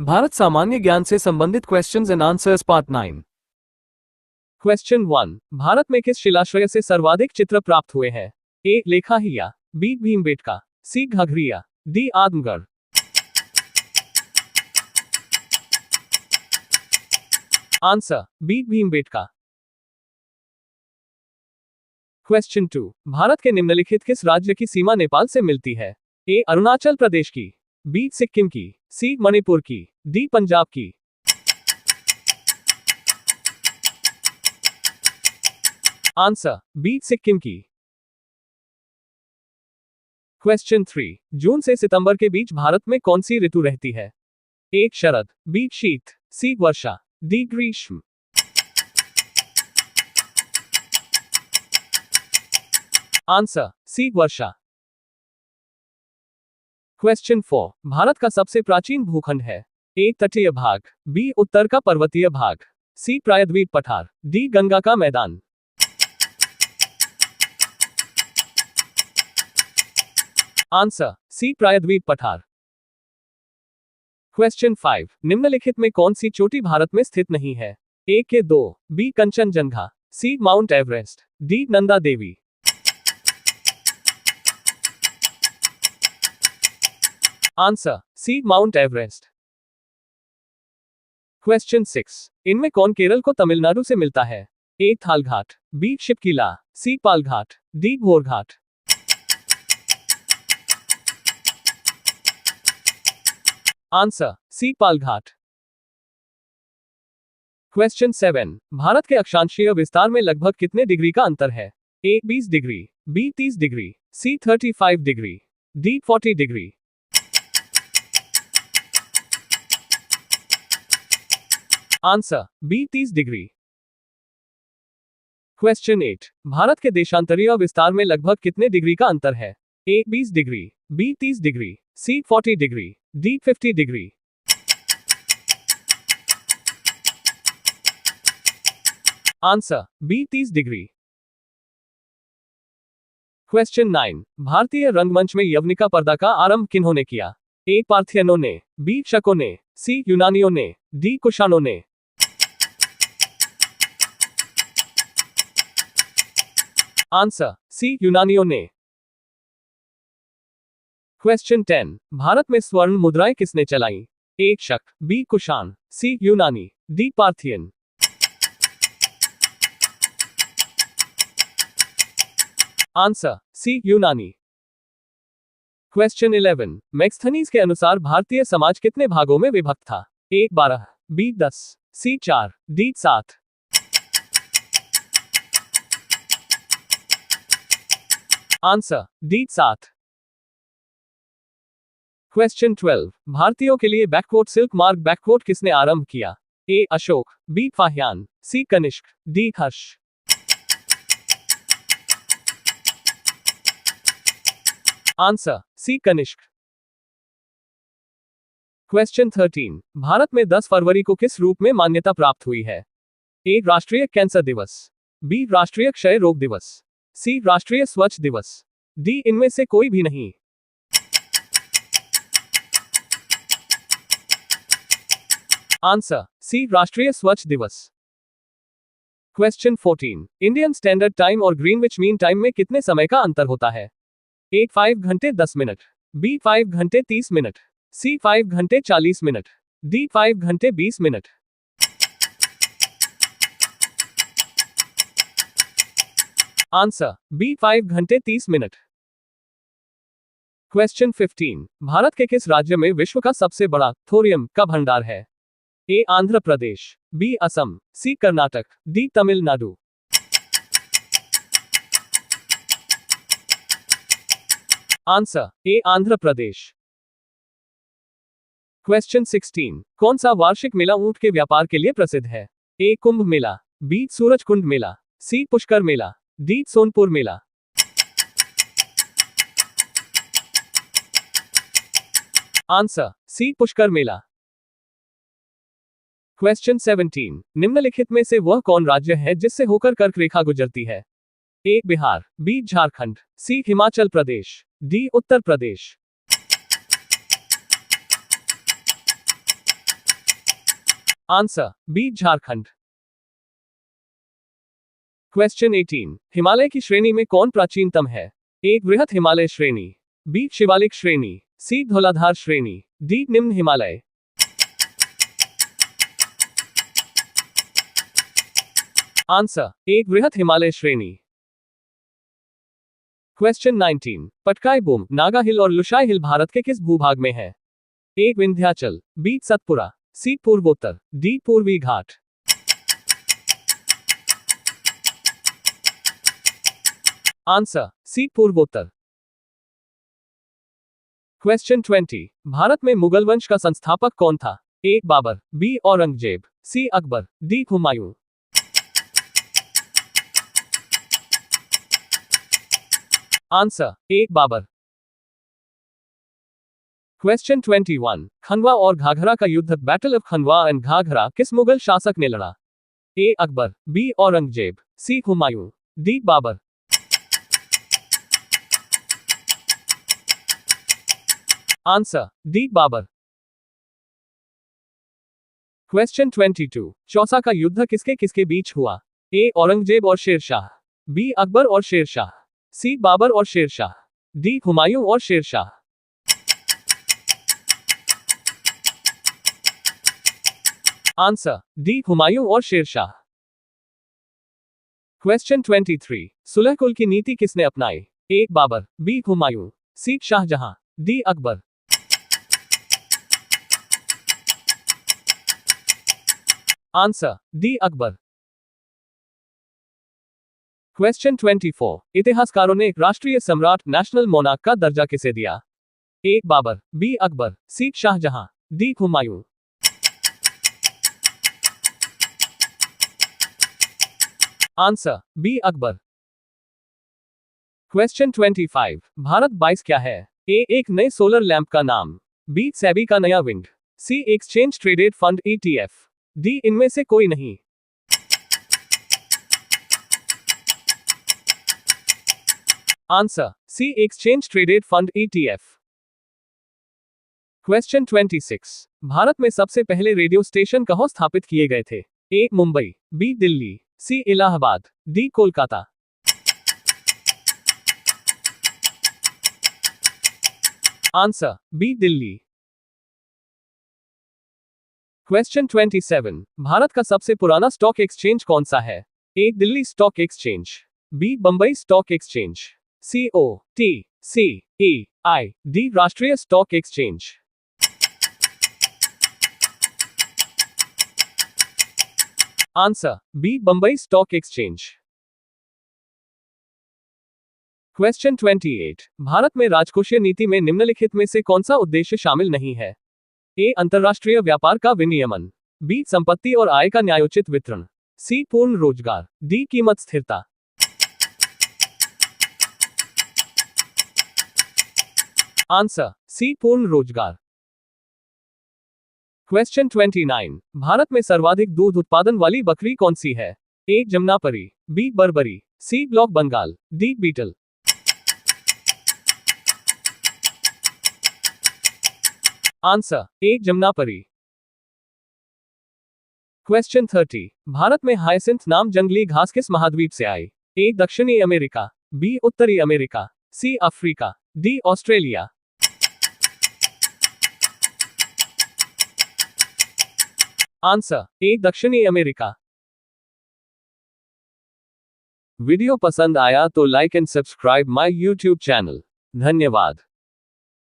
भारत सामान्य ज्ञान से संबंधित questions and answers part 9। Question 1। Bharat में किस शिलाश्रय से सर्वाधिक चित्र प्राप्त हुए हैं? A. Lekhahiya, B. Bhimbetka, C. Ghaghariya, D. Adamgarh. Answer B. Bhimbetka. Question 2। Bharat के निम्नलिखित किस राज्य की सीमा नेपाल से मिलती है? ए. अरुणाचल प्रदेश की, बी. सिक्किम की, सी. मणिपुर की, डी. पंजाब की। Answer B. सिक्किम की। क्वेश्चन 3। जून से सितंबर के बीच भारत में कौन सी ऋतु रहती है? ए. शरद, बी. शीत, सी. वर्षा, डी. ग्रीष्म। Answer C. वर्षा। क्वेश्चन 4। भारत का सबसे प्राचीन भूखंड है? ए. तटीय भाग, बी. उत्तर का पर्वतीय भाग, सी. प्रायद्वीप पठार, डी. गंगा का मैदान। Answer C. प्रायद्वीप पठार। क्वेश्चन 5। निम्नलिखित में कौन सी चोटी भारत में स्थित नहीं है? A. K 2, B. Kanchenjunga, C. Mount Everest, D. Nanda Devi. Answer C. Mount Everest. Question 6। इनमें कौन केरल को तमिलनाडु से मिलता है? A. Thalghat, B. Shipki La, C. Palghat, D. Ghorghat. Answer C. Palghat. Question 7। Bharat के अक्षांशीय विस्तार में लगभग कितने डिग्री का अंतर है? A. 20 degree, B. 30 degree, C. 35 degree, D. 40 degree. Answer B. 30 degree. Question 8। Bharat के देशांतरीय विस्तार में लगभग कितने डिग्री का अंतर है? A. 20 degree, B. 30 degree, C. 40 degree, D. 50 degree. Answer B. 30 degree. Question 9। भारतीय रंगमंच में यवनिका पर्दा का आरंभ किन्होंने किया? ए. पार्थियनों ने, बी. शकों ने, सी. यूनानियों ने, डी. कुषाणों ने। Answer C. यूनानियों ने। क्वेश्चन 10। भारत में स्वर्ण मुद्राएं किसने चलाई? ए. शक, बी. कुषाण, सी. यूनानी, डी. पार्थियन। Answer C. यूनानी। क्वेश्चन 11। मैक्सथनीज के अनुसार भारतीय समाज कितने भागों में विभक्त था? ए. 12, बी. 10, सी. 4, डी. 7। Answer D. 7। क्वेश्चन 12। भारतीयों के लिए बैकवॉट सिल्क मार्ग बैकवॉट किसने आरंभ किया? A. Ashoka, B. Fahien, C. Kanishka, D. Harsha. Answer C. Kanishka. Question 13। Bharat में 10 फरवरी को किस रूप में मान्यता प्राप्त हुई है? ए. राष्ट्रीय कैंसर दिवस, बी. राष्ट्रीय क्षय रोग दिवस, सी. राष्ट्रीय स्वच्छ दिवस, डी. इनमें से कोई भी नहीं। Answer C. राष्ट्रीय स्वच्छ दिवस। क्वेश्चन 14। इंडियन स्टैंडर्ड टाइम और ग्रीनविच मीन टाइम में कितने समय का अंतर होता है? ए. 5 घंटे 10 मिनट, बी. 5 घंटे 30 मिनट, सी. 5 घंटे 40 मिनट, डी. 5 घंटे 20 मिनट। Answer B. 5 घंटे 30 मिनट। क्वेश्चन 15। भारत के किस राज्य में विश्व का सबसे बड़ा थोरियम का भंडार है? A. Andhra Pradesh, B. Assam, C. Karnataka, D. Tamil Nadu. Answer A. Andhra Pradesh. Question 16। कौन सा वार्षिक मेला ऊंट के व्यापार के लिए प्रसिद्ध है? A. Kumbh Mela, B. Surajkund Mela, C. Pushkar Mela, D. Sonpur Mela. Answer C. Pushkar Mela. Question 17। निम्नलिखित में से वह कौन राज्य है जिससे होकर कर्क रेखा गुजरती है? A. Bihar, B. Jharkhand, C. Himachal Pradesh, D. Uttar Pradesh. Answer B Jharkhand. Question 18, Himalaya की श्रेणी में कौन प्राचीनतम है? ए बृहत हिमालय श्रेणी, बी शिवालिक श्रेणी, सी धौलाधार श्रेणी, डी निम्न हिमालय। आंसर ए बृहत हिमालय श्रेणी। क्वेश्चन 19, पटकाई बूम, नागा हिल और लुशाई हिल भारत के किस भूभाग में है? ए विंध्याचल, बी सतपुरा, सी पूर्वोत्तर, डी पूर्वी घाट। आंसर सी पूर्वोत्तर। क्वेश्चन 20, भारत में मुगल वंश का संस्थापक कौन था? ए Babur, B Aurangzeb, C Akbar, D Humayun. Answer A Babar. Question 21, Khandwa और घाघरा का युद्ध battle of Khandwa and Ghaghara किस मुगल शासक ने लड़ा? ए अकबर, बी औरंगजेब, सी Humayun, D Babar. Answer D Babar. Question 22, Chausa का युद्ध किसके किसके बीच हुआ? ए औरंगजेब और शेरशाह, बी अकबर और शेरशाह, सी बाबर और शेरशाह, डी हुमायूं और शेरशाह। आंसर डी हुमायूं और शेरशाह। क्वेश्चन 23, सुलह कुल की नीति किसने अपनाई? A Babur, B Humayun, C Shah Jahan, D Akbar. Answer D Akbar. Question 24, इतिहासकारों ने राष्ट्रीय सम्राट नेशनल मोनार्क का दर्जा किसे दिया? A Babur, B Akbar, C Shah Jahan, D Humayun. Answer B Akbar. Question 25, Bharat 22 क्या है? ए एक नए सोलर लैंप का नाम, बी सेबी का नया wing, C exchange traded fund ETF, D इनमें से कोई नहीं। Answer C exchange traded fund ETF। Question 26, Bharat में सबसे पहले रेडियो स्टेशन कहाँ स्थापित किए गए थे? A Mumbai, B Delhi, C Allahabad, D Kolkata. Answer B Delhi. Question 27, Bharat का सबसे पुराना स्टॉक एक्सचेंज कौन सा है? A Delhi stock exchange, B Bombay stock exchange, C O T C E I, D राष्ट्रीय stock exchange. Answer B Bombay stock exchange. Question 28, Bharat में राजकोषीय नीति में निम्नलिखित में से कौन सा उद्देश्य शामिल नहीं है? ए अंतर्राष्ट्रीय व्यापार का विनियमन, बी संपत्ति और आय का न्यायोचित वितरण, सी पूर्ण रोजगार, डी कीमत स्थिरता। आंसर सी पूर्ण रोजगार। क्वेश्चन 29, भारत में सर्वाधिक दूध उत्पादन वाली बकरी कौन सी है? ए Jamunapari, B Barbari, C black Bengal, D Beetal. Answer A Jamunapari. Question 30, भारत में हायसिंथ नाम जंगली घास किस महाद्वीप से आई? ए दक्षिणी अमेरिका, बी उत्तरी America, C Africa, D Australia. Answer A दक्षिणी अमेरिका। वीडियो पसंद आया तो like and subscribe my YouTube channel. धन्यवाद।